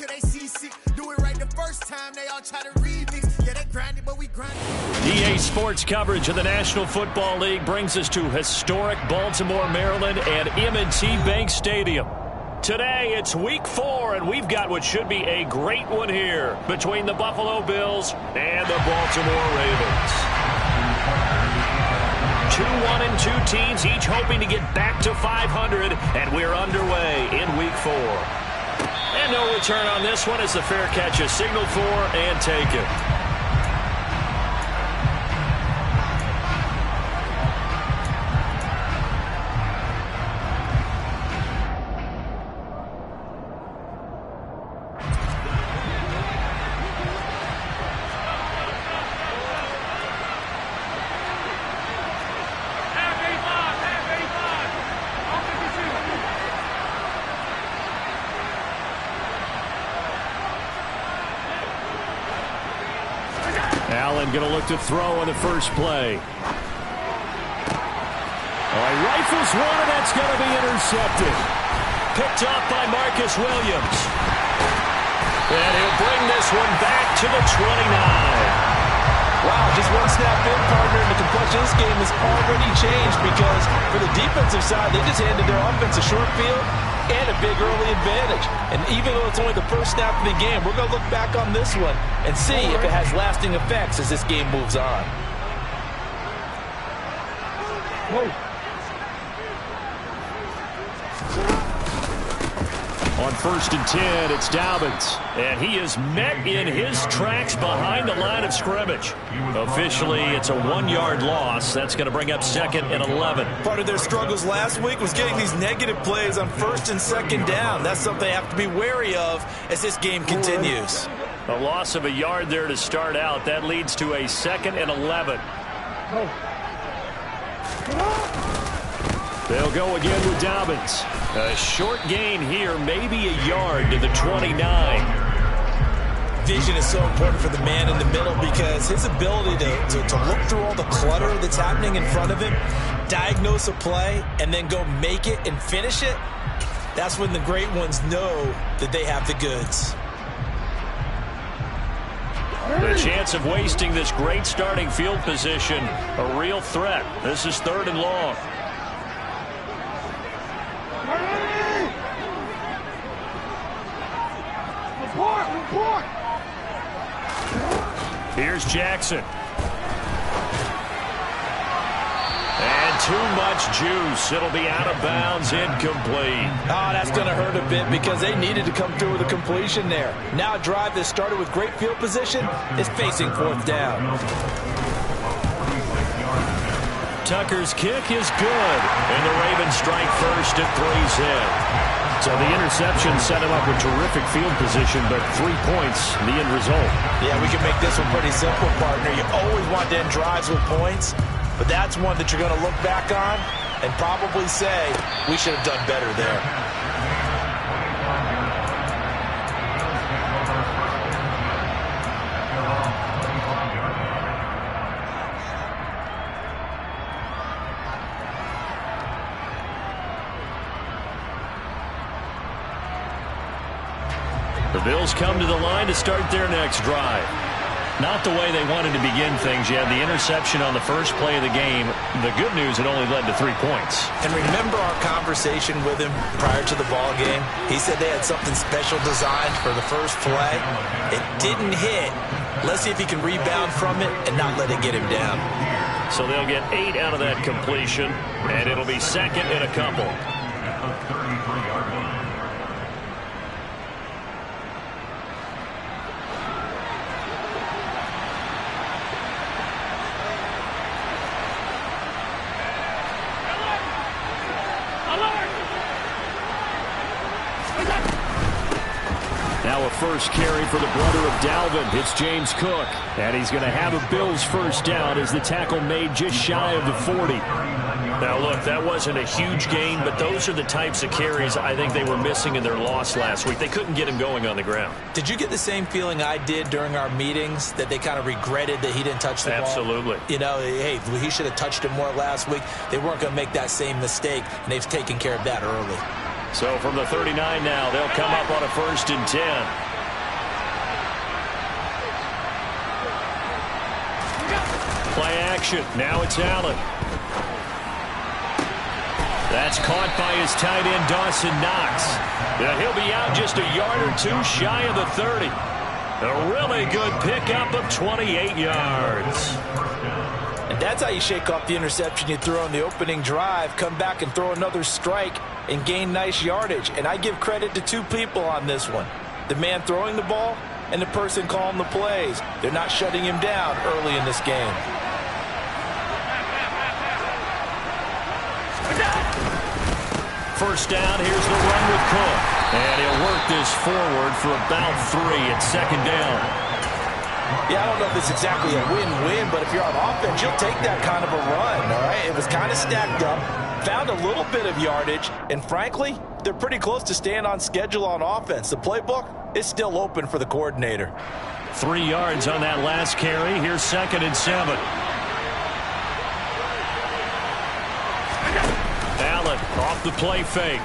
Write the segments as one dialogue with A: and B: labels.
A: till they seasick. Do it right the first time, they all try to remix. Yeah, they grind it, but we grind it.
B: EA Sports coverage of the National Football League brings us to historic Baltimore, Maryland and M&T Bank Stadium. Today, it's Week 4, and we've got what should be a great one here between the Buffalo Bills and the Baltimore Ravens. 2-1-2 teams, each hoping to get back to 500, and we're underway in Week 4. And no return on this one as the fair catch is signaled for and taken. Allen going to look to throw on the first play. He rifles one, and that's going to be intercepted. Picked off by Marcus Williams. And he'll bring this one back to the 29.
C: Wow, just one snap in, partner, and the complexion of this game has already changed because for the defensive side, they just handed their offense a short field and a big early advantage. And even though it's only the first snap of the game, we're going to look back on this one and see if it has lasting effects as this game moves on.
B: Whoa. On 1st and 10, it's Dobbins. And he is met in his tracks behind the line of scrimmage. Officially, it's a 1-yard loss. That's going to bring up 2nd and 11.
C: Part of their struggles last week was getting these negative plays on 1st and 2nd down. That's something they have to be wary of as this game continues.
B: A loss of a yard there to start out. That leads to a 2nd and 11. They'll go again with Dobbins. A short gain here, maybe a yard to the 29.
C: Vision is so important for the man in the middle because his ability to look through all the clutter that's happening in front of him, diagnose a play, and then go make it and finish it, that's when the great ones know that they have the goods.
B: The chance of wasting this great starting field position, a real threat. This is 3rd and long.
A: Report!
B: Here's Jackson. And too much juice. It'll be out of bounds, incomplete.
C: Oh, that's going to hurt a bit because they needed to come through with a completion there. Now a drive that started with great field position is facing 4th down.
B: Tucker's kick is good. And the Ravens strike first at 3's in. So the interception set him up with terrific field position, but 3 points, the end result.
C: Yeah, we can make this one pretty simple, partner. You always want to end drives with points, but that's one that you're going to look back on and probably say, we should have done better there.
B: The Bills come to the line to start their next drive. Not the way they wanted to begin things. You had the interception on the first play of the game. The good news, it only led to 3 points.
C: And remember our conversation with him prior to the ball game? He said they had something special designed for the first play. It didn't hit. Let's see if he can rebound from it and not let it get him down.
B: So they'll get 8 out of that completion, and it'll be 2nd and a couple. Now a first carry for the brother of Dalvin. It's James Cook. And he's going to have a Bills first down as the tackle made just shy of the 40. Now, look, that wasn't a huge gain, but those are the types of carries I think they were missing in their loss last week. They couldn't get him going on the ground.
C: Did you get the same feeling I did during our meetings, that they kind of regretted that he didn't touch the ball?
B: Absolutely.
C: You know, hey, he should have touched it more last week. They weren't going to make that same mistake, and they've taken care of that early.
B: So from the 39 now, they'll come up on a 1st and 10. play action. Now it's Allen. That's caught by his tight end, Dawson Knox. Yeah, he'll be out just a yard or two shy of the 30. A really good pickup of 28 yards.
C: And that's how you shake off the interception you threw on the opening drive, come back and throw another strike and gain nice yardage. And I give credit to two people on this one. The man throwing the ball and the person calling the plays. They're not shutting him down early in this game.
B: First down, here's the run with Cook. And he'll work this forward for about 3 at second down.
C: Yeah, I don't know if it's exactly a win-win, but if you're on offense, you'll take that kind of a run, all right? It was kind of stacked up, found a little bit of yardage, and frankly, they're pretty close to staying on schedule on offense. The playbook is still open for the coordinator.
B: 3 yards on that last carry. Here's 2nd and 7. Allen off the play fake.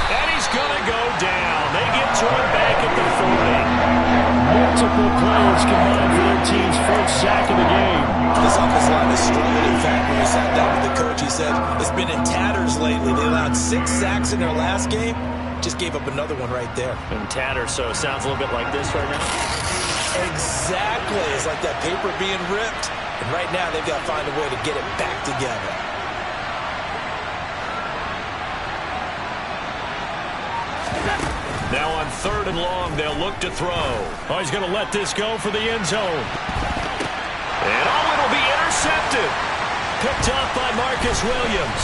B: And he's going to go down. They get to him back at the 40. Multiple players combined for their team's first sack of the game.
C: This offensive line has struggled. In fact, when we sat down with the coach, he said it's been in tatters lately. They allowed 6 sacks in their last game. Just gave up another one right there.
B: In tatters, so it sounds a little bit like this right now.
C: Exactly. It's like that paper being ripped. And right now, they've got to find a way to get it back together.
B: Now on 3rd and long, they'll look to throw. Oh, he's going to let this go for the end zone. And oh, it'll be intercepted. Picked up by Marcus Williams.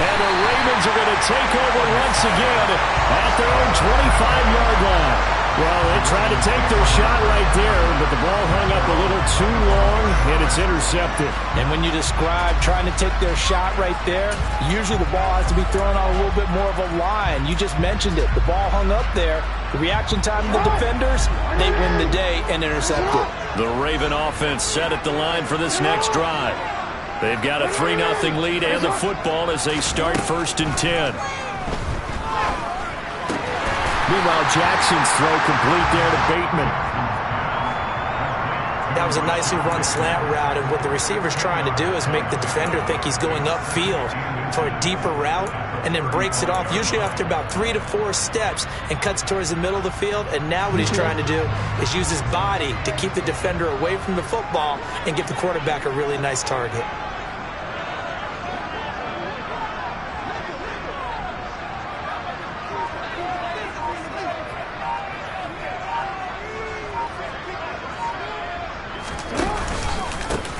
B: And the Ravens are going to take over once again at their own 25-yard line. Well, they tried to take their shot right there, but the ball hung up a little too long, and it's intercepted.
C: And when you describe trying to take their shot right there, usually the ball has to be thrown on a little bit more of a line. You just mentioned it. The ball hung up there. The reaction time of the defenders, they win the day and intercept it.
B: The Raven offense set at the line for this next drive. They've got a 3-0 lead and the football as they start 1st and 10. Meanwhile, Jackson's throw complete there to Bateman.
C: That was a nicely run slant route, and what the receiver's trying to do is make the defender think he's going upfield for a deeper route and then breaks it off, usually after about 3 to 4 steps, and cuts towards the middle of the field. And now what he's trying to do is use his body to keep the defender away from the football and give the quarterback a really nice target.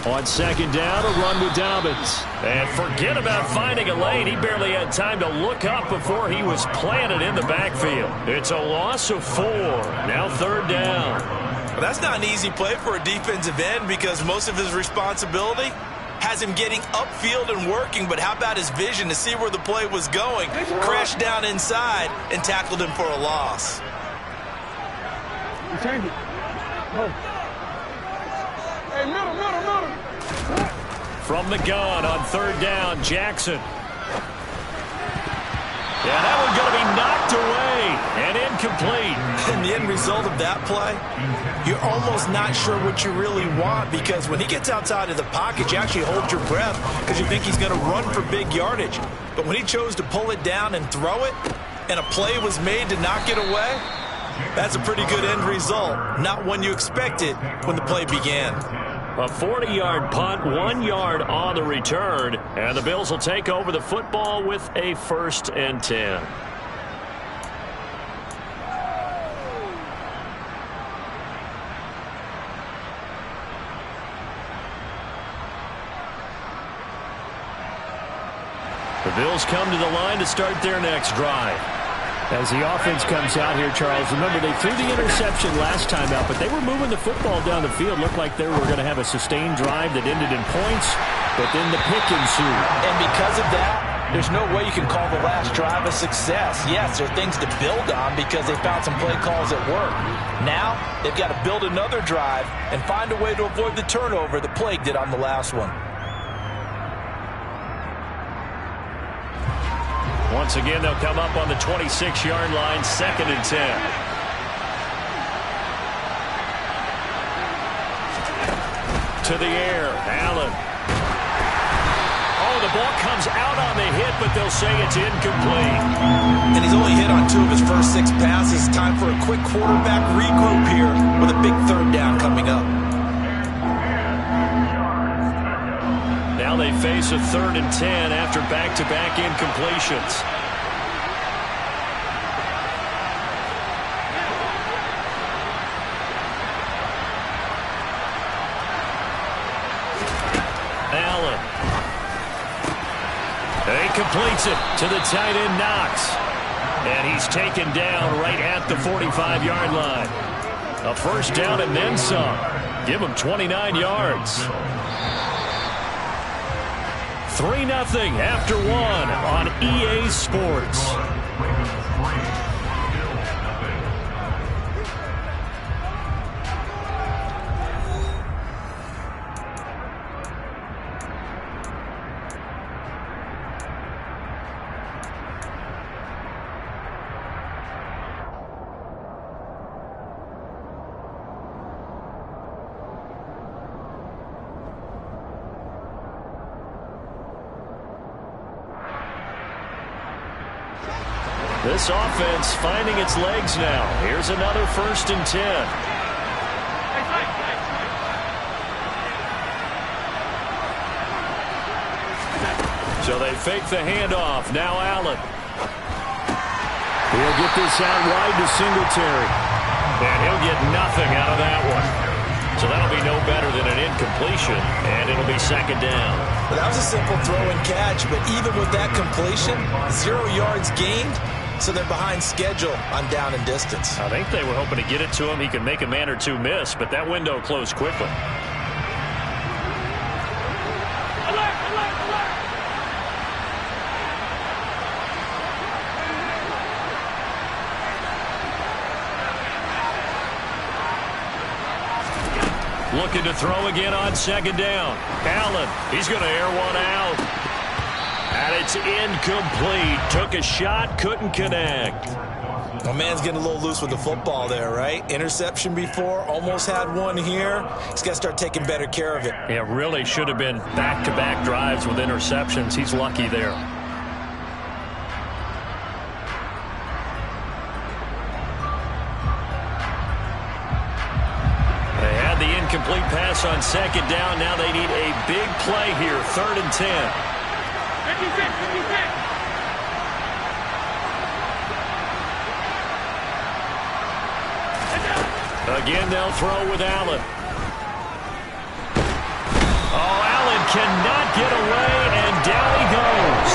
B: On 2nd down, a run with Dobbins. And forget about finding a lane. He barely had time to look up before he was planted in the backfield. It's a loss of 4. Now 3rd down.
C: Well, that's not an easy play for a defensive end because most of his responsibility has him getting upfield and working, but how about his vision to see where the play was going? Crashed down inside and tackled him for a loss.
B: From the gun on 3rd down, Jackson. Yeah, that one's going to be knocked away and incomplete.
C: And the end result of that play, you're almost not sure what you really want because when he gets outside of the pocket, you actually hold your breath because you think he's going to run for big yardage. But when he chose to pull it down and throw it, and a play was made to knock it away, that's a pretty good end result. Not one you expected when the play began.
B: A 40-yard punt, 1 yard on the return, and the Bills will take over the football with a 1st and 10. The Bills come to the line to start their next drive. As the offense comes out here, Charles, remember they threw the interception last time out, but they were moving the football down the field. Looked like they were going to have a sustained drive that ended in points, but then the pick ensued.
C: And because of that, there's no way you can call the last drive a success. Yes, there are things to build on because they found some play calls that work. Now, they've got to build another drive and find a way to avoid the turnover that plagued it on the last one.
B: Once again, they'll come up on the 26-yard line, 2nd and 10. to the air. Allen. Oh, the ball comes out on the hit, but they'll say it's incomplete.
C: And he's only hit on 2 of his first 6 passes. Time for a quick quarterback regroup here with a big 3rd down coming up.
B: Now they face a 3rd and 10 after back-to-back incompletions. Allen. He completes it to the tight end, Knox. And he's taken down right at the 45-yard line. A 1st down and then some. Give him 29 yards. 3-0 after 1 on EA Sports. This offense finding its legs now. Here's another 1st and 10. So they fake the handoff. Now Allen. He'll get this out wide to Singletary. And he'll get nothing out of that one. So that'll be no better than an incompletion. And it'll be 2nd down.
C: Well, that was a simple throw and catch, but even with that completion, 0 yards gained. So they're behind schedule on down and distance.
B: I think they were hoping to get it to him. He could make a man or 2 miss, but that window closed quickly. Looking to throw again on 2nd down. Allen, he's going to air one out. And it's incomplete. Took a shot, couldn't connect.
C: My man's getting a little loose with the football there, right? Interception before, almost had one here. He's got to start taking better care of it.
B: Yeah, really should have been back-to-back drives with interceptions. He's lucky there. They had the incomplete pass on 2nd down. Now they need a big play here, 3rd and 10. Again, they'll throw with Allen. Oh, Allen cannot get away, and down he goes.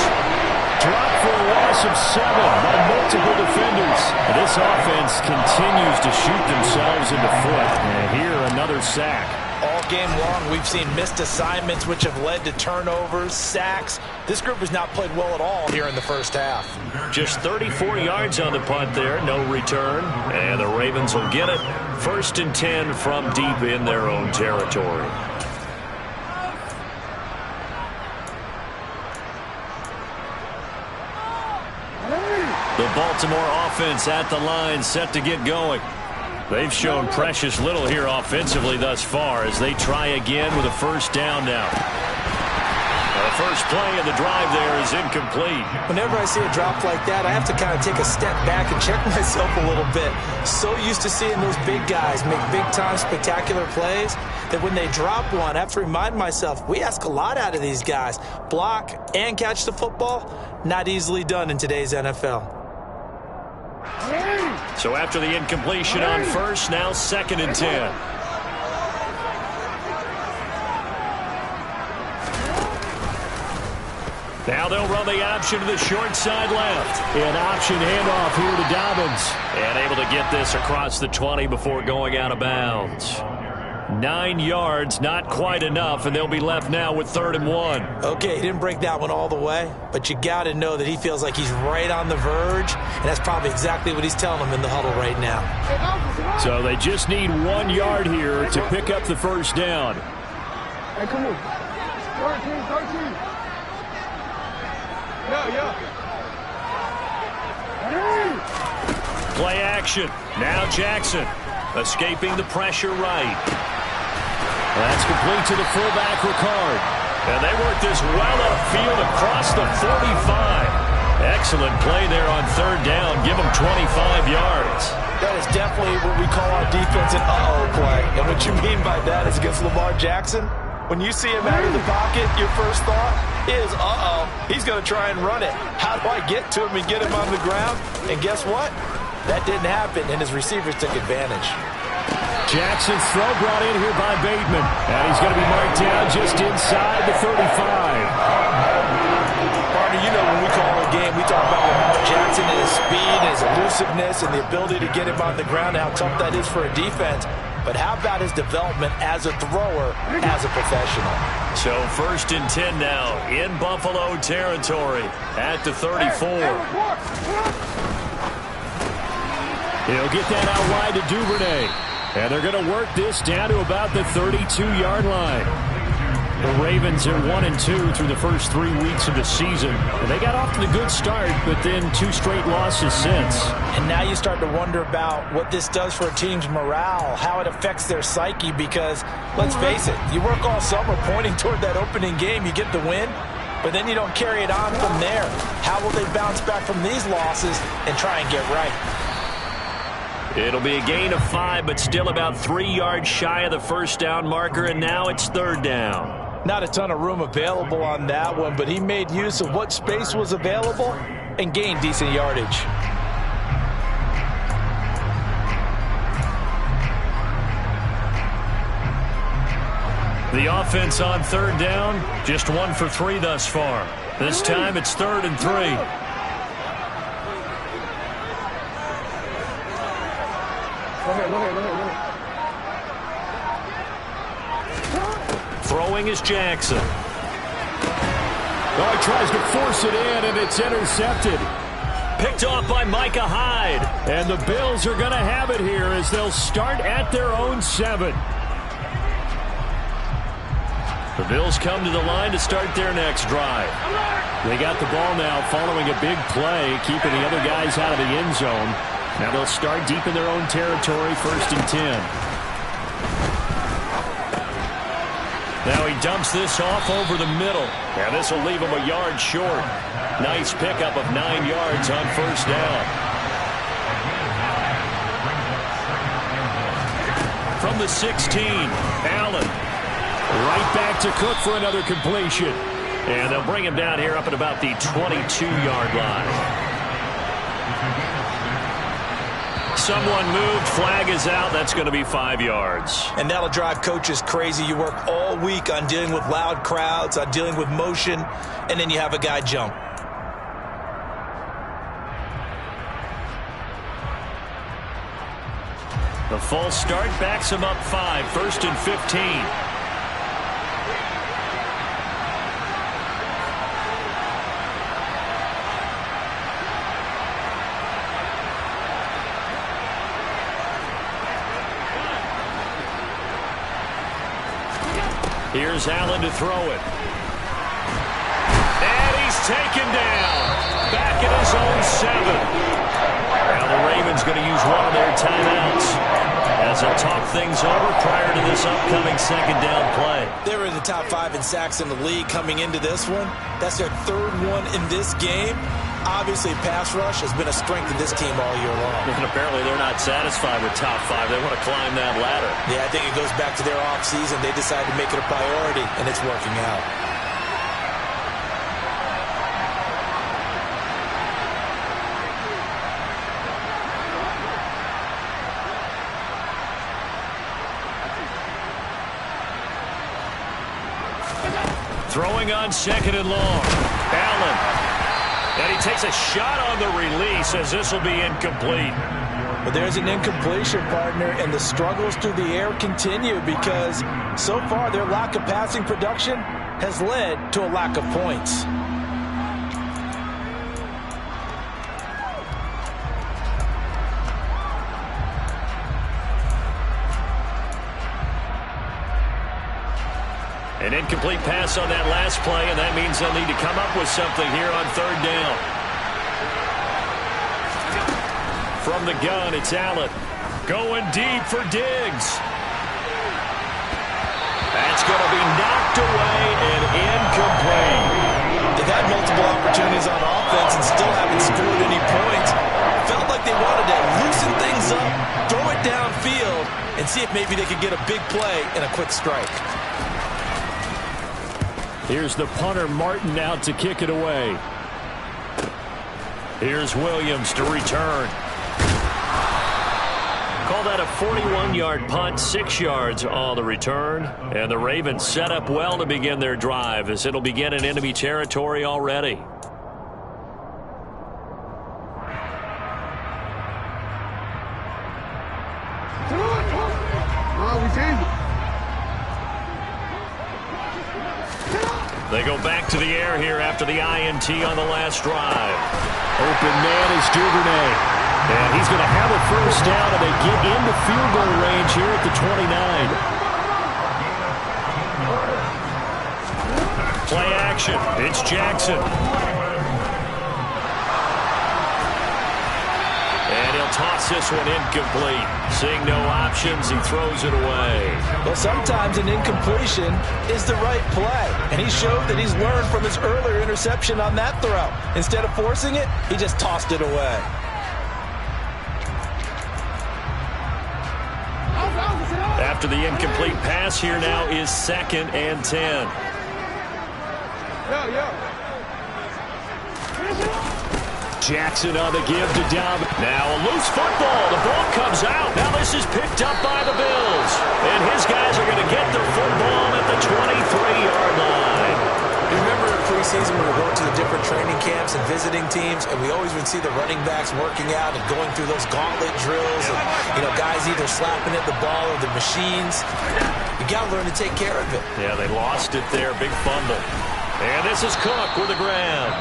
B: Dropped for a loss of 7 by multiple defenders. This offense continues to shoot themselves in the foot. And here, another sack.
C: All game long, we've seen missed assignments, which have led to turnovers, sacks. This group has not played well at all here in the 1st half.
B: Just 34 yards on the punt there, no return. And the Ravens will get it. 1st and 10 from deep in their own territory. The Baltimore offense at the line, set to get going. They've shown precious little here offensively thus far as they try again with a 1st down now. The first play of the drive there is incomplete.
C: Whenever I see a drop like that, I have to kind of take a step back and check myself a little bit. So used to seeing those big guys make big-time spectacular plays that when they drop one, I have to remind myself, we ask a lot out of these guys. Block and catch the football, not easily done in today's NFL.
B: So after the incompletion on 1st, now 2nd and 10. Now they'll run the option to the short side left. An option handoff here to Dobbins. And able to get this across the 20 before going out of bounds. 9 yards, not quite enough, and they'll be left now with 3rd and 1.
C: Okay, he didn't break that one all the way, but you got to know that he feels like he's right on the verge, and that's probably exactly what he's telling them in the huddle right now.
B: So they just need 1 yard here to pick up the 1st down.
D: Hey, come on. 13.
B: Play action. Now Jackson escaping the pressure right. That's complete to the fullback, Ricard. And they work this well upfield across the 45. Excellent play there on third down. Give them 25 yards.
C: That is definitely what we call our defense an uh-oh play. And what you mean by that is against Lamar Jackson, when you see him out of the pocket, your first thought is, uh-oh, he's going to try and run it. How do I get to him and get him on the ground? And guess what? That didn't happen, and his receivers took advantage.
B: Jackson's throw brought in here by Bateman. And he's going to be marked down just inside the 35.
C: Partner, you know when we call a game, we talk about Lamar Jackson and his speed, and his elusiveness, and the ability to get him on the ground, and how tough that is for a defense. But how about his development as a thrower, as a professional?
B: So 1st and 10 now in Buffalo territory at the 34. He'll get that out wide to Duvernay. And they're going to work this down to about the 32-yard line. The Ravens are 1-2 through the first 3 weeks of the season. And they got off to the good start, but then 2 straight losses since.
C: And now you start to wonder about what this does for a team's morale, how it affects their psyche, because, let's face it, you work all summer pointing toward that opening game, you get the win, but then you don't carry it on from there. How will they bounce back from these losses and try and get right?
B: It'll be a gain of 5, but still about 3 yards shy of the first down marker, and now it's third down.
C: Not a ton of room available on that one, but he made use of what space was available and gained decent yardage.
B: The offense on third down, just 1 for 3 thus far. This time it's 3rd and 3. Throwing is Jackson. Oh, he tries to force it in, and it's intercepted. Picked off by Micah Hyde. And the Bills are going to have it here as they'll start at their own 7. The Bills come to the line to start their next drive. They got the ball now following a big play, keeping the other guys out of the end zone. Now they'll start deep in their own territory, 1st and 10. Now he dumps this off over the middle. And this will leave him a yard short. Nice pickup of 9 yards on first down. From the 16, Allen. Right back to Cook for another completion. And they'll bring him down here up at about the 22-yard line. Someone moved, flag is out. That's going to be 5 yards.
C: And that'll drive coaches crazy. You work all week on dealing with loud crowds, on dealing with motion, and then you have a guy jump.
B: The false start backs him up 5, 1st and 15. Here's Allen to throw it. And he's taken down. Back at his own 7. Now the Ravens going to use one of their timeouts as they'll talk things over prior to this upcoming 2nd down play.
C: They were in the top 5 in sacks in the league coming into this one. That's their 3rd one in this game. Obviously, pass rush has been a strength of this team all year long.
B: And apparently they're not satisfied with top 5. They want to climb that ladder.
C: Yeah, I think it goes back to their offseason. They decided to make it a priority, and it's working out.
B: Throwing on 2nd and long. Allen. And he takes a shot on the release as this will be incomplete.
C: But there's an incompletion, partner, and the struggles through the air continue because so far their lack of passing production has led to a lack of points.
B: An incomplete pass on that last play, and that means they'll need to come up with something here on 3rd down. From the gun, it's Allen. Going deep for Diggs. That's going to be knocked away and incomplete.
C: They've had multiple opportunities on offense and still haven't scored any points. Felt like they wanted to loosen things up, throw it downfield, and see if maybe they could get a big play and a quick strike.
B: Here's the punter, Martin, out to kick it away. Here's Williams to return. Call that a 41-yard punt, 6 yards on the return. And the Ravens set up well to begin their drive as it'll begin in enemy territory already. They go back to the air here after the INT on the last drive. Open man is Duvernay. And he's going to have a first down, and they get into field goal range here at the 29. Play action. It's Jackson. And he'll toss this one incomplete. Seeing no options, he throws it away.
C: Well, sometimes an incompletion is the right play. And he showed that he's learned from his earlier interception on that throw. Instead of forcing it, he just tossed it away.
B: After the incomplete pass, here now is 2nd and 10. Jackson on the give to Dalvin. Now a loose football. The ball comes out. Now this is picked up by the Bills. And his guys are going to get the football at the 23-yard line.
C: You remember in preseason when we were going to the different training camps and visiting teams, and we always would see the running backs working out and going through those gauntlet drills, and guys either slapping at the ball or the machines. You got to learn to take care of it.
B: Yeah, they lost it there. Big fumble. And this is Cook with the grab.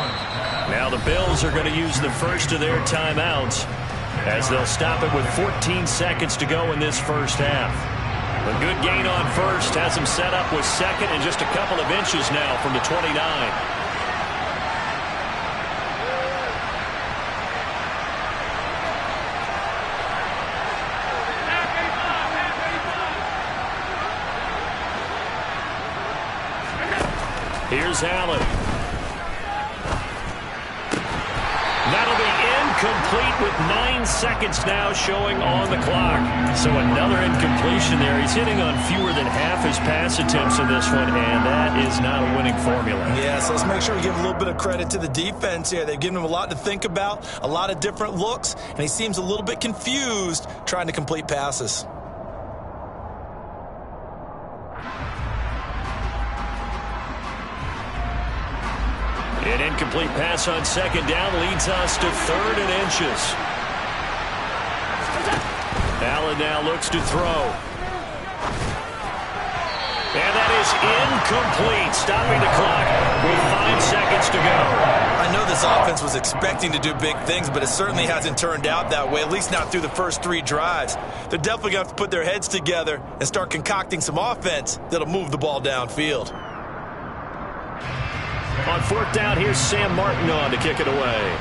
B: Now the Bills are going to use the first of their timeouts as they'll stop it with 14 seconds to go in this first half. A good gain on first has him set up with 2nd and just a couple of inches now from the 29. Here's Allen. That'll be incomplete with 9 seconds now showing on the clock. So another incompletion there. He's hitting on fewer than half his pass attempts in this one, and that is not a winning formula.
C: Yeah, so let's make sure we give a little bit of credit to the defense here. They've given him a lot to think about, a lot of different looks, and he seems a little bit confused trying to complete passes.
B: An incomplete pass on 2nd down leads us to 3rd and inches. Allen now looks to throw. And that is incomplete, stopping the clock with 5 seconds to go.
C: I know this offense was expecting to do big things, but it certainly hasn't turned out that way, at least not through the first 3 drives. They're definitely going to have to put their heads together and start concocting some offense that'll move the ball downfield.
B: On 4th down, here's Sam Martin on to kick it away.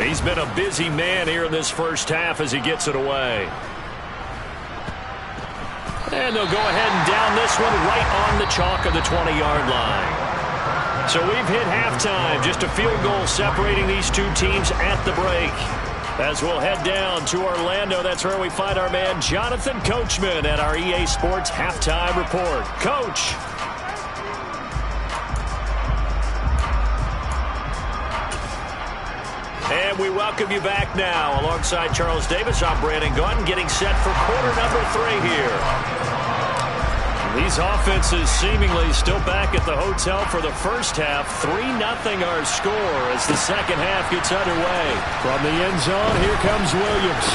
B: He's been a busy man here in this first half as he gets it away. And they'll go ahead and down this one right on the chalk of the 20-yard line. So we've hit halftime. Just a field goal separating these two teams at the break. As we'll head down to Orlando, that's where we find our man Jonathan Coachman at our EA Sports Halftime Report. Coach. And we welcome you back now. Alongside Charles Davis, I'm Brandon Gaudin, getting set for quarter number 3 here. These offenses seemingly still back at the hotel for the first half. 3-0 our score as the second half gets underway. From the end zone, here comes Williams.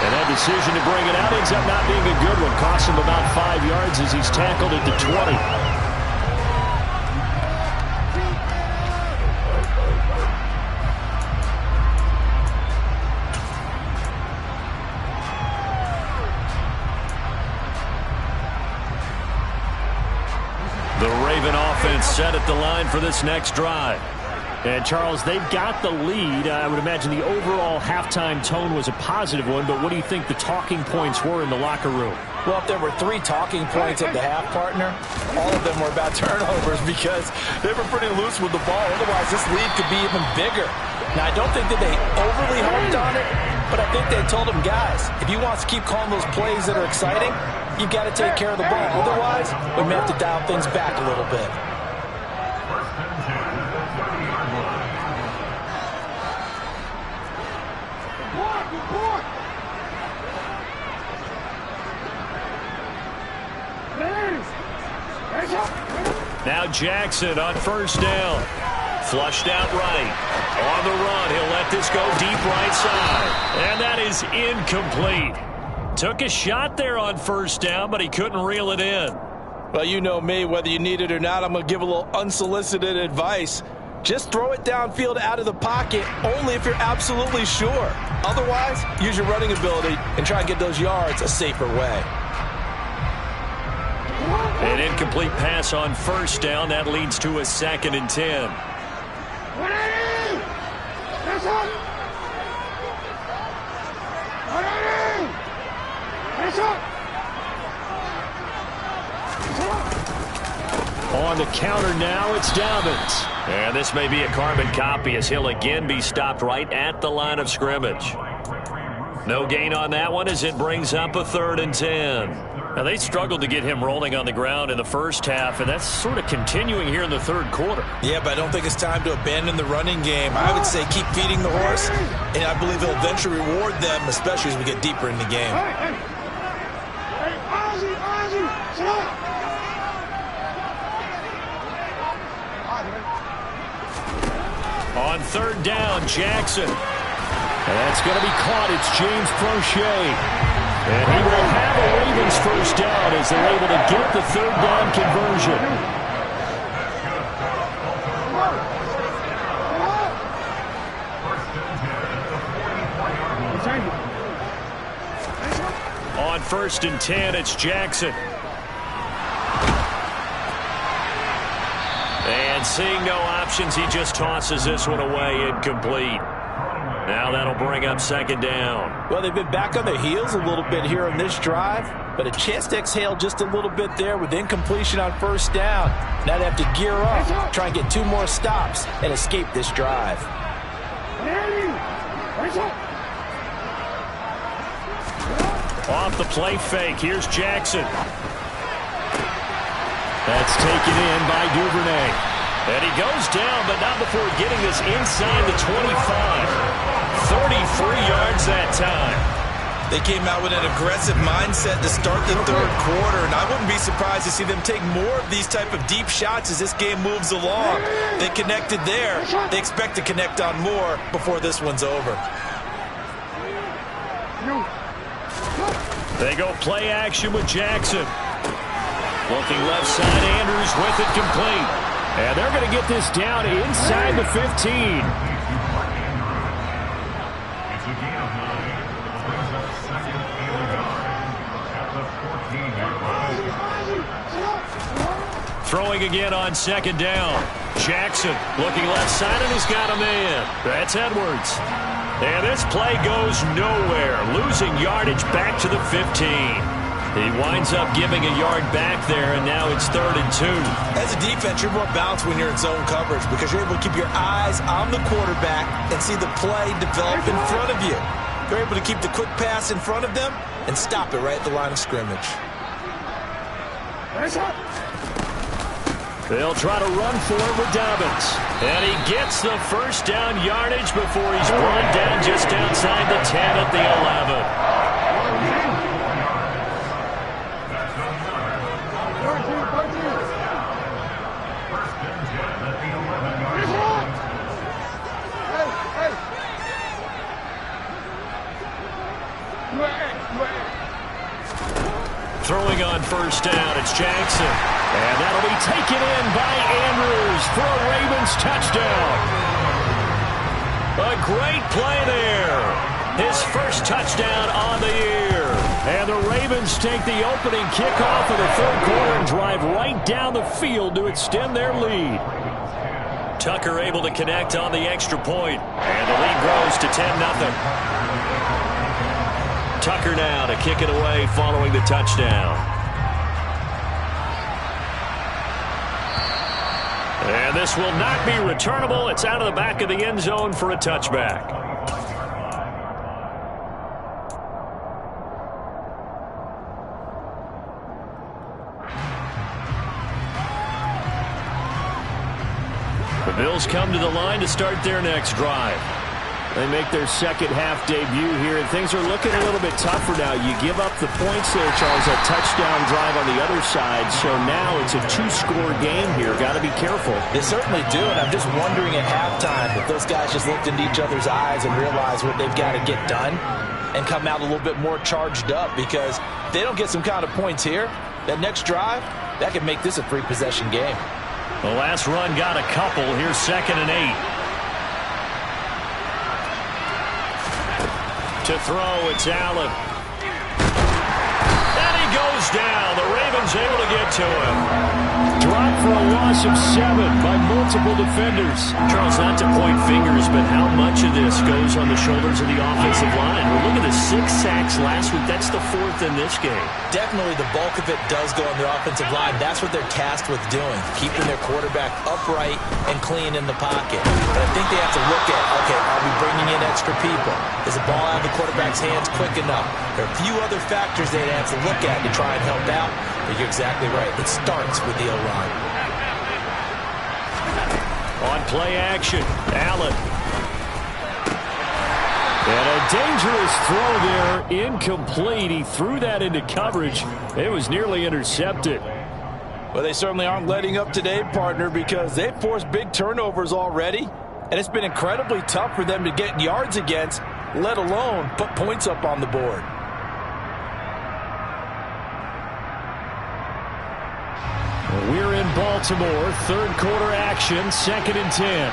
B: And that decision to bring it out ends up not being a good one. Costs him about 5 yards as he's tackled at the 20. The Raven offense set at the line for this next drive. And, Charles, they've got the lead. I would imagine the overall halftime tone was a positive one, but what do you think the talking points were in the locker room?
C: Well, if there were 3 talking points at the half, partner, all of them were about turnovers because they were pretty loose with the ball. Otherwise, this lead could be even bigger. Now, I don't think that they overly harped on it, but I think they told them, guys, if you want to keep calling those plays that are exciting, you've got to take care of the ball. Otherwise, we may have to dial things back a little bit.
B: Now Jackson on first down. Flushed out right. On the run, he'll let this go deep right side. And that is incomplete. Took a shot there on first down, but he couldn't reel it in.
C: Well, you know me, whether you need it or not, I'm going to give a little unsolicited advice. Just throw it downfield out of the pocket, only if you're absolutely sure. Otherwise, use your running ability and try and get those yards a safer way.
B: An incomplete pass on first down. That leads to a 2nd and 10. On the counter now, it's Dobbins. And this may be a carbon copy as he'll again be stopped right at the line of scrimmage. No gain on that one as it brings up a 3rd and 10. Now, they struggled to get him rolling on the ground in the first half, and that's sort of continuing here in the 3rd quarter.
C: Yeah, but I don't think it's time to abandon the running game. I would say keep feeding the horse, and I believe he'll eventually reward them, especially as we get deeper in the game.
B: On 3rd down, Jackson. And that's going to be caught. It's James Prochet. And he will have a Ravens first down as they're able to get the 3rd down conversion. On 1st and 10, it's Jackson. And seeing no options, he just tosses this one away, incomplete. Now that'll bring up 2nd down.
C: Well, they've been back on their heels a little bit here on this drive, but a chance to exhale just a little bit there with incompletion on first down. Now they have to gear up, try and get 2 more stops, and escape this drive.
B: Off the play fake, here's Jackson. That's taken in by Duvernay. And he goes down, but not before getting this inside the 25. 33 yards that time.
C: They came out with an aggressive mindset to start the 3rd quarter, and I wouldn't be surprised to see them take more of these type of deep shots as this game moves along. They connected there. They expect to connect on more before this one's over.
B: They go play action with Jackson. Looking left side, Andrews with it complete. And they're going to get this down inside the 15. Throwing again on 2nd down. Jackson looking left side, and he's got a man. That's Edwards. And this play goes nowhere. Losing yardage back to the 15. He winds up giving a yard back there, and now it's 3rd and 2.
C: As a defense, you're more balanced when you're in zone coverage because you're able to keep your eyes on the quarterback and see the play develop in front of you. You're able to keep the quick pass in front of them and stop it right at the line of scrimmage.
B: They'll try to run for it with Dobbins. And he gets the first down yardage before he's brought down just outside the 10 at the 11. Throwing on first down, it's Jackson. And that'll be taken in by Andrews for a Ravens touchdown. A great play there. His first touchdown on the year. And the Ravens take the opening kickoff of the 3rd quarter and drive right down the field to extend their lead. Tucker able to connect on the extra point. And the lead grows to 10-0. Tucker now to kick it away following the touchdown. And this will not be returnable. It's out of the back of the end zone for a touchback. The Bills come to the line to start their next drive. They make their second half debut here, and things are looking a little bit tougher now. You give up the points there, Charles, that touchdown drive on the other side, so now it's a two-score game here. Got to be careful.
C: They certainly do, and I'm just wondering at halftime if those guys just looked into each other's eyes and realized what they've got to get done and come out a little bit more charged up, because if they don't get some kind of points here, that next drive, that could make this a three-possession game.
B: The last run got a couple. Here's 2nd and 8. To throw, it's Allen. And he goes down. The Ravens able to get to him. Dropped for a loss of 7 by multiple defenders. Charles, not to point fingers, but how much of this goes on the shoulders of the offensive line? Well, look at the 6 sacks last week. That's the 4th in this game.
C: Definitely the bulk of it does go on the offensive line. That's what they're tasked with doing, keeping their quarterback upright and clean in the pocket. But I think they have to look at, okay, are we bringing in extra people? Is the ball out of the quarterback's hands quick enough? There are a few other factors they have to look at to try and help out. But you're exactly right. It starts with the O-line.
B: On play action, Allen. And a dangerous throw there, incomplete. He threw that into coverage. It was nearly intercepted.
C: Well, they certainly aren't letting up today, partner, because they've forced big turnovers already. And it's been incredibly tough for them to get yards against, let alone put points up on the board.
B: We're in Baltimore, third quarter action, 2nd and 10.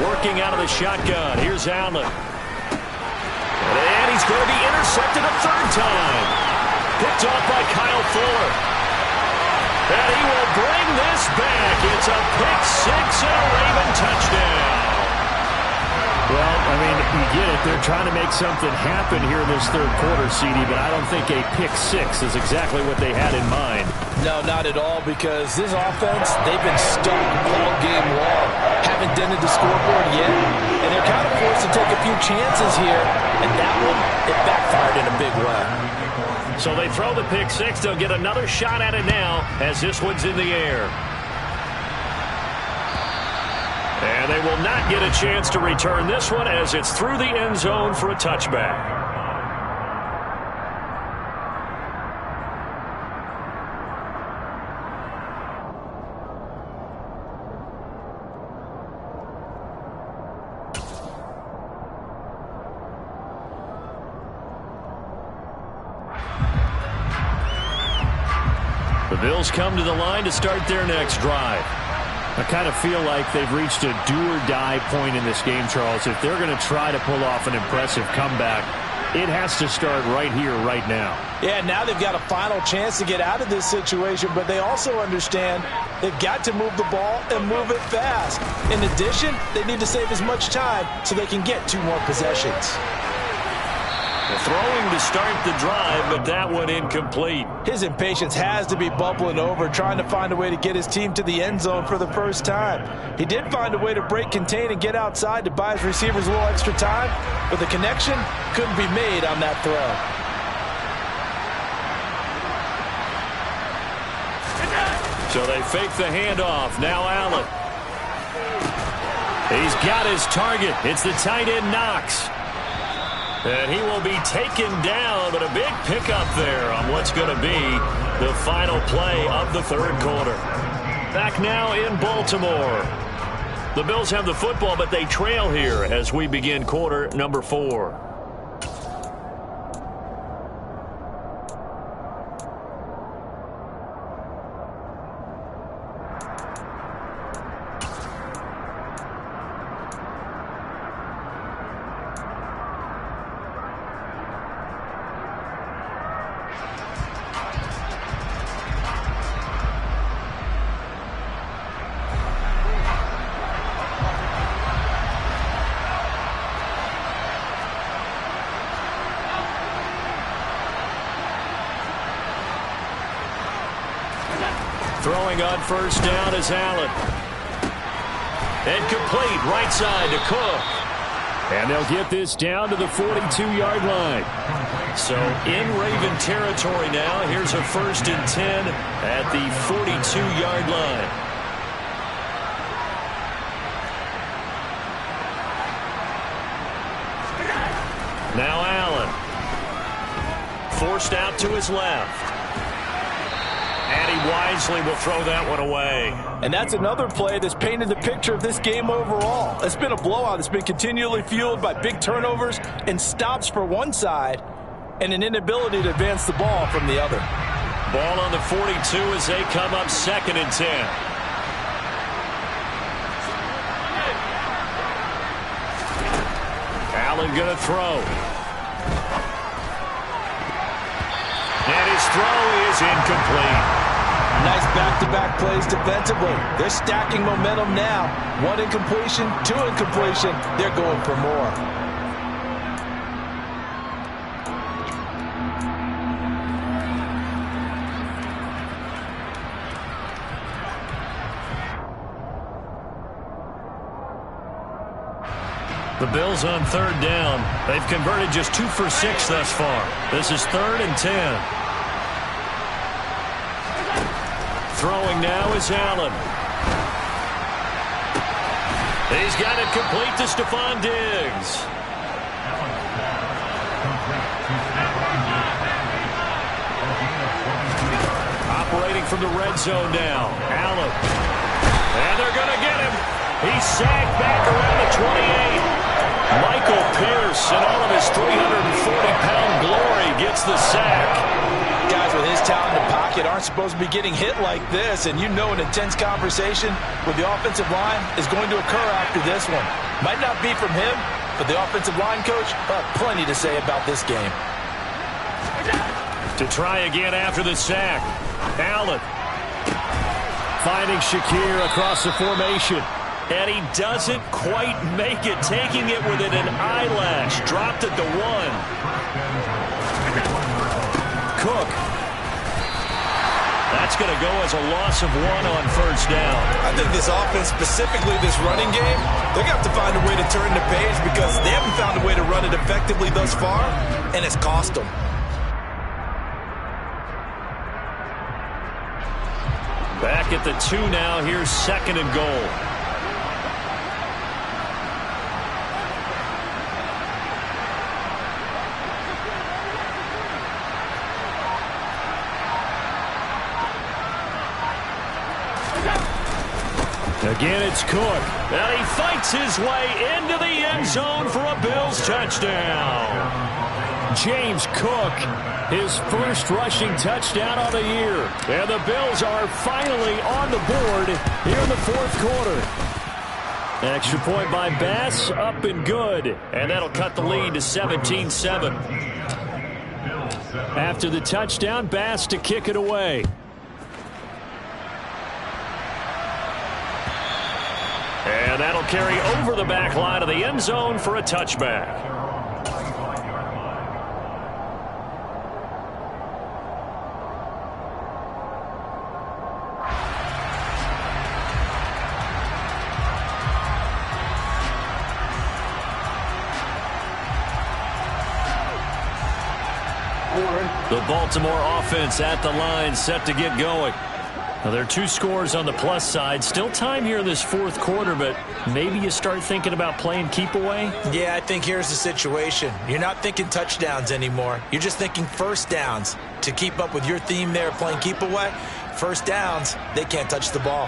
B: Working out of the shotgun, here's Allen. And he's going to be intercepted a 3rd time. Picked off by Kyle Fuller. And he will bring this back. It's a pick-6 and a Raven touchdown. Well, I mean, you get it. They're trying to make something happen here in this third quarter, CD, but I don't think a pick-6 is exactly what they had in mind.
C: No, not at all, because this offense, they've been stuck all game long. Haven't dented the scoreboard yet, and they're kind of forced to take a few chances here, and that one, it backfired in a big way.
B: So they throw the pick-6. They'll get another shot at it now as this one's in the air. And they will not get a chance to return this one as it's through the end zone for a touchback. The Bills come to the line to start their next drive. I kind of feel like they've reached a do-or-die point in this game, Charles. If they're going to try to pull off an impressive comeback, it has to start right here, right now.
C: Yeah, now they've got a final chance to get out of this situation, but they also understand they've got to move the ball and move it fast. In addition, they need to save as much time so they can get 2 more possessions.
B: Throwing to start the drive, but that one incomplete.
C: His impatience has to be bubbling over, trying to find a way to get his team to the end zone for the first time. He did find a way to break contain and get outside to buy his receivers a little extra time, but the connection couldn't be made on that throw.
B: So they fake the handoff. Now Allen. He's got his target. It's the tight end Knox. And he will be taken down, but a big pickup there on what's going to be the final play of the third quarter. Back now in Baltimore. The Bills have the football, but they trail here as we begin quarter number 4. Throwing on first down is Allen. And complete right side to Cook. And they'll get this down to the 42-yard line. So in Raven territory now. Here's a 1st and 10 at the 42-yard line. Now Allen. Forced out to his left. And he wisely will throw that one away.
C: And that's another play that's painted the picture of this game overall. It's been a blowout. It's been continually fueled by big turnovers and stops for one side and an inability to advance the ball from the other.
B: Ball on the 42 as they come up 2nd and 10. Allen going to throw. And his throw is incomplete.
C: Nice back-to-back plays defensively. They're stacking momentum now. 1 incompletion, 2 incompletion. They're going for more.
B: The Bills on 3rd down. They've converted just 2 for 6 thus far. This is 3rd and 10. Throwing now is Allen. He's got it complete to Stephon Diggs. Operating from the red zone now. Allen. And they're going to get him. He's sacked back around the 28. Michael Pierce and all of his 340-pound glory gets the sack.
C: Guys with his talent in the pocket aren't supposed to be getting hit like this, and you know an intense conversation with the offensive line is going to occur after this one. Might not be from him, but the offensive line coach plenty to say about this game.
B: To try again after the sack. Allen finding Shakir across the formation. And he doesn't quite make it, taking it within an eyelash. Dropped at the 1. Cook. That's going to go as a loss of 1 on first down.
C: I think this offense, specifically this running game, they're going to have to find a way to turn the page because they haven't found a way to run it effectively thus far, and it's cost them.
B: Back at the 2 now. Here's 2nd and goal. Again, it's Cook. And he fights his way into the end zone for a Bills touchdown. James Cook, his first rushing touchdown of the year. And the Bills are finally on the board here in the 4th quarter. An extra point by Bass, up and good. And that'll cut the lead to 17-7. After the touchdown, Bass to kick it away. And that'll carry over the back line of the end zone for a touchback. The Baltimore offense at the line, set to get going. Now, there are 2 scores on the plus side. Still time here in this 4th quarter, but maybe you start thinking about playing keep away?
E: Yeah, I think here's the situation. You're not thinking touchdowns anymore. You're just thinking first downs. To keep up with your theme there, playing keep away, first downs, they can't touch the ball.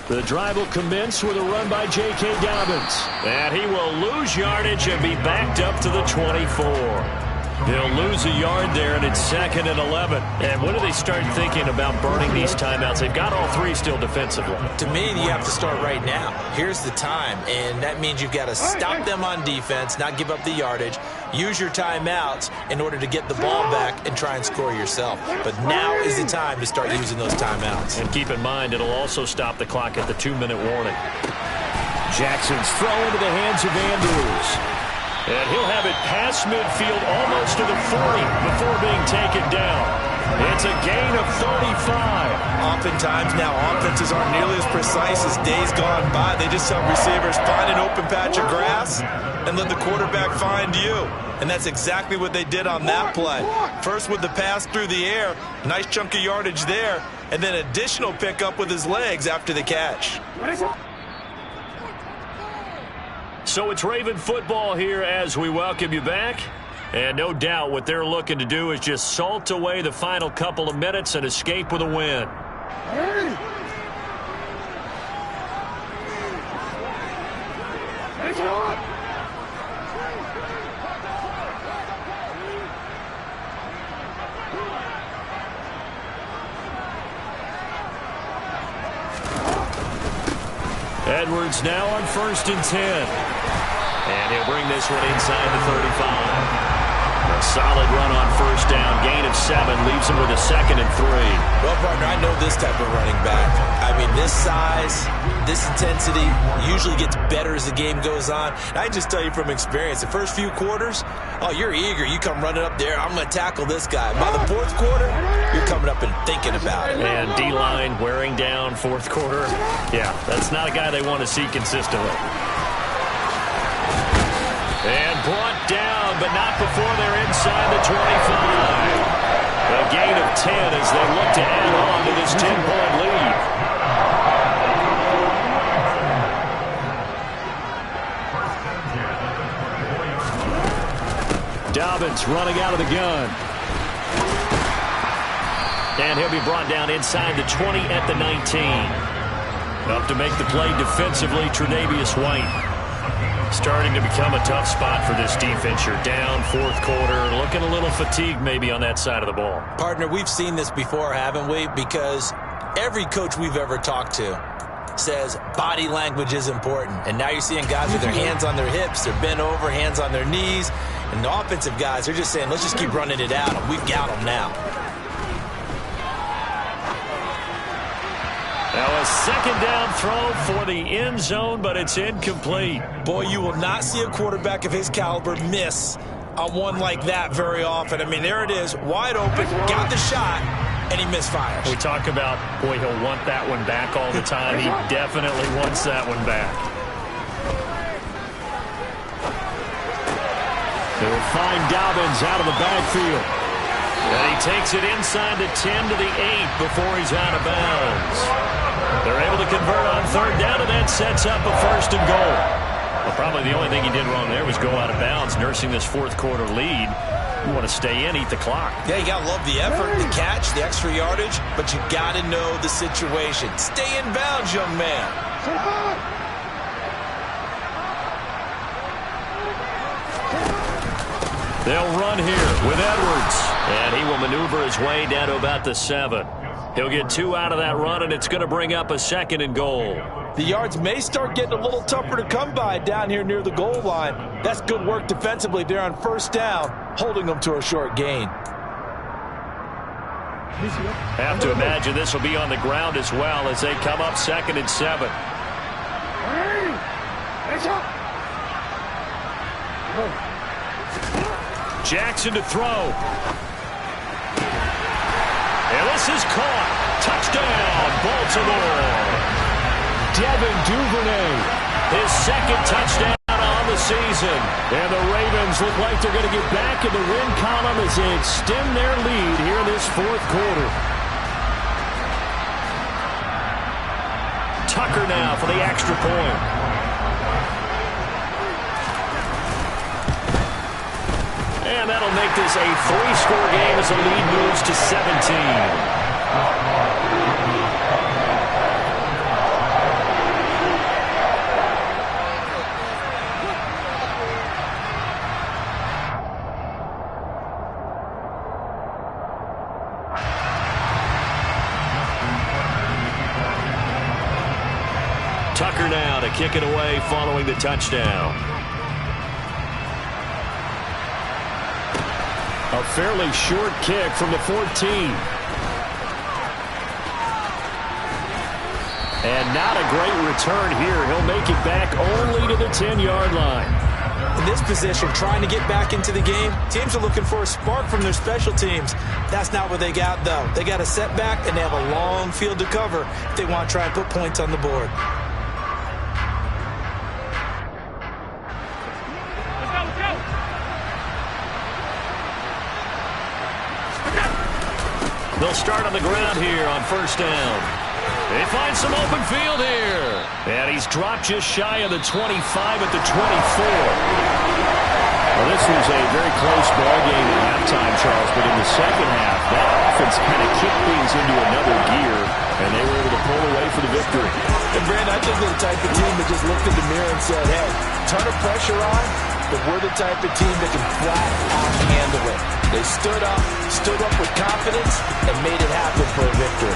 B: The drive will commence with a run by J.K. Dobbins. And he will lose yardage and be backed up to the 24. They'll lose a yard there, and it's 2nd and 11. And when do they start thinking about burning these timeouts? They've got all 3 still defensively.
E: To me, you have to start right now. Here's the time, and that means you've got to stop them on defense, not give up the yardage, use your timeouts in order to get the ball back and try and score yourself. But now is the time to start using those timeouts.
B: And keep in mind, it'll also stop the clock at the 2-minute warning. Jackson's throw into the hands of Andrews. And he'll have it past past midfield almost to the 40 before being taken down. It's a gain of 35.
E: Oftentimes now offenses aren't nearly as precise as days gone by. They just help receivers find an open patch of grass and let the quarterback find you. And that's exactly what they did on that play. First with the pass through the air, nice chunk of yardage there, and then additional pickup with his legs after the catch.
B: So it's Raven football here as we welcome you back. And no doubt what they're looking to do is just salt away the final couple of minutes and escape with a win. Edwards now on 1st and 10. And he'll bring this one inside the 35. A solid run on 1st down. Gain of 7 leaves him with a 2nd and 3.
E: Well, partner, I know this type of running back. I mean, this size, this intensity usually gets better as the game goes on. And I just tell you from experience, the first few quarters, oh, you're eager. You come running up there, I'm going to tackle this guy. By the 4th quarter, you're coming up and thinking about it.
B: And D-line wearing down 4th quarter. Yeah, that's not a guy they want to see consistently. And brought down, but not before they're inside the 25. A gain of 10 as they look to add on to this 10-point lead. Dobbins running out of the gun. And he'll be brought down inside the 20 at the 19. Up to make the play defensively, Tre'Davious White. Starting to become a tough spot for this defense. You're down 4th quarter, looking a little fatigued maybe on that side of the ball.
E: Partner, we've seen this before, haven't we? Because every coach we've ever talked to says body language is important. And now you're seeing guys with their hands on their hips, they're bent over, hands on their knees. And the offensive guys, they're just saying, let's just keep running it out, and we've got them now.
B: Now a 2nd down throw for the end zone, but it's incomplete.
E: Boy, you will not see a quarterback of his caliber miss on one like that very often. I mean, there it is, wide open, got the shot, and he misfires.
B: We talk about, boy, he'll want that one back all the time. He definitely wants that one back. They'll find Dobbins out of the backfield. And he takes it inside the 10 to the 8 before he's out of bounds. They're able to convert on 3rd down, and that sets up a 1st and goal. Well, probably the only thing he did wrong there was go out of bounds, nursing this 4th quarter lead. You want to stay in, eat the clock.
E: Yeah, you got to love the effort, the catch, the extra yardage, but you got to know the situation. Stay in bounds, young man.
B: They'll run here with Edwards, and he will maneuver his way down to about the 7. He'll get 2 out of that run, and it's going to bring up a 2nd and goal.
C: The yards may start getting a little tougher to come by down here near the goal line. That's good work defensively there on 1st down, holding them to a short gain.
B: Have to imagine this will be on the ground as well as they come up 2nd and 7. Jackson to throw. And this is caught. Touchdown, Baltimore. Devin Duvernay, his 2nd touchdown on the season. And the Ravens look like they're going to get back in the win column as they extend their lead here in this 4th quarter. Tucker now for the extra point. And that'll make this a 3-score game as the lead moves to 17. Tucker now to kick it away following the touchdown. A fairly short kick from the 14. And not a great return here. He'll make it back only to the 10-yard line.
E: In this position, trying to get back into the game, teams are looking for a spark from their special teams. That's not what they got, though. They got a setback, and they have a long field to cover if they want to try and put points on the board.
B: They'll start on the ground here on first down. They find some open field here. And he's dropped just shy of the 25 at the 24. Well, this was a very close ball game at halftime, Charles, but in the second half, that offense kind of kicked things into another gear, and they were able to pull away for the victory.
C: And, Brandon, I think they're the type of team that just looked in the mirror and said, hey, ton of pressure on, but we're the type of team that can flat out handle it. They stood up with confidence, and made it happen for a victory.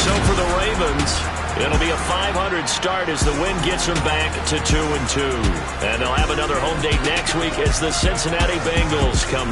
B: So for the Ravens, it'll be a 500 start as the win gets them back to 2-2. And they'll have another home date next week as the Cincinnati Bengals come